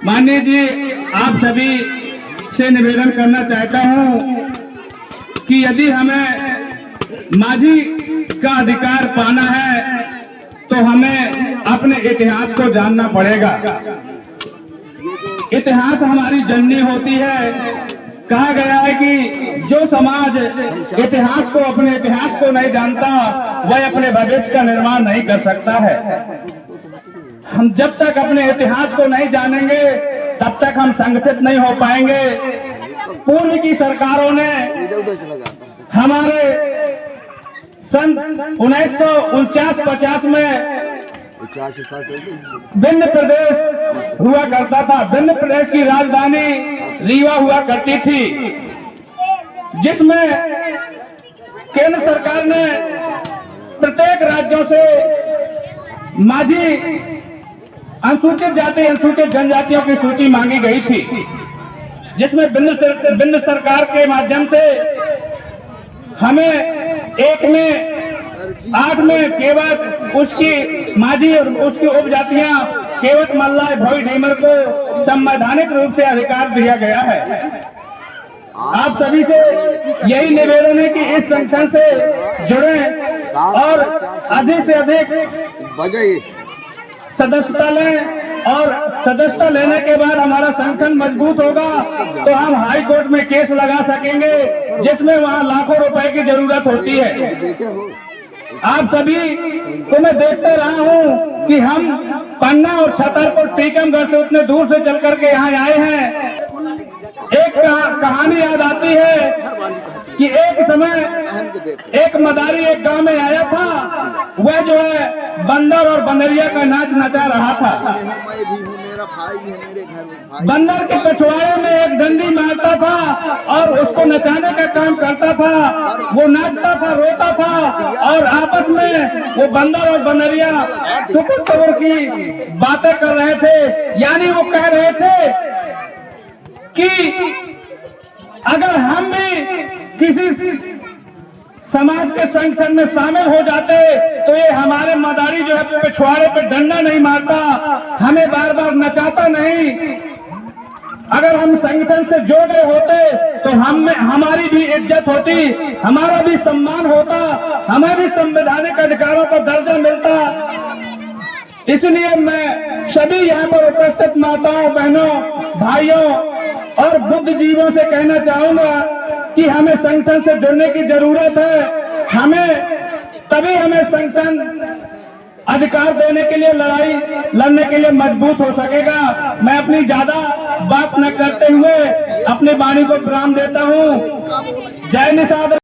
माननीय जी, आप सभी से निवेदन करना चाहता हूं कि यदि हमें माझी का अधिकार पाना है तो हमें अपने इतिहास को जानना पड़ेगा। इतिहास हमारी जननी होती है। कहा गया है कि जो समाज इतिहास को, अपने इतिहास को नहीं जानता, वह अपने भविष्य का निर्माण नहीं कर सकता है। हम जब तक अपने इतिहास को नहीं जानेंगे तब तक हम संगठित नहीं हो पाएंगे। पूर्व की सरकारों ने हमारे सन 1949-50 में विंध्य प्रदेश हुआ करता था। विंध्य प्रदेश की राजधानी रीवा हुआ करती थी, जिसमें केंद्र सरकार ने प्रत्येक राज्यों से माझी, अनुसूचित जाति, अनुसूचित जनजातियों की सूची मांगी गई थी, जिसमें विंध्य सरकार के माध्यम से हमें 8 में केवट, उसकी माझी और उसकी उपजातियां केवट, मल्लाय, भोई, ढीमर को संवैधानिक रूप से अधिकार दिया गया है। आप सभी से यही निवेदन है कि इस संगठन से जुड़ें और अधिक से अधिक सदस्यता लें, और सदस्यता लेने के बाद हमारा संगठन मजबूत होगा तो हम हाई कोर्ट में केस लगा सकेंगे, जिसमें वहां लाखों रुपए की जरूरत होती है। आप सभी को मैं देखते रहा हूं कि हम पन्ना और छतरपुर, टीकमगढ़ से उतने दूर से चल करके यहाँ आए हैं। एक कहानी याद आती है कि एक समय एक मदारी एक गांव में आया था। वह जो है बंदर और बंदरिया का नाच नचा रहा था। बंदर के पिछवाड़े में एक डंडी मारता था और उसको नचाने का काम करता था। वो नाचता था, रोता था, और आपस में वो बंदर और बंदरिया टुकुर की बातें कर रहे थे। यानी वो कह रहे थे कि अगर हम भी किसी समाज के संगठन में शामिल हो जाते तो ये हमारे मदारी जो है पिछवाड़े पे डंडा नहीं मारता, हमें बार बार नचाता नहीं। अगर हम संगठन से जोड़े होते तो हमारी भी इज्जत होती, हमारा भी सम्मान होता, हमें भी संवैधानिक अधिकारों का दर्जा मिलता। इसलिए मैं सभी यहाँ पर उपस्थित माताओं, बहनों, भाइयों और बुद्धिजीवियों से कहना चाहूंगा कि हमें संगठन से जुड़ने की जरूरत है। तभी हमें संगठन अधिकार देने के लिए, लड़ाई लड़ने के लिए मजबूत हो सकेगा। मैं अपनी ज्यादा बात न करते हुए अपनी वाणी को विराम देता हूँ। जय निषाद।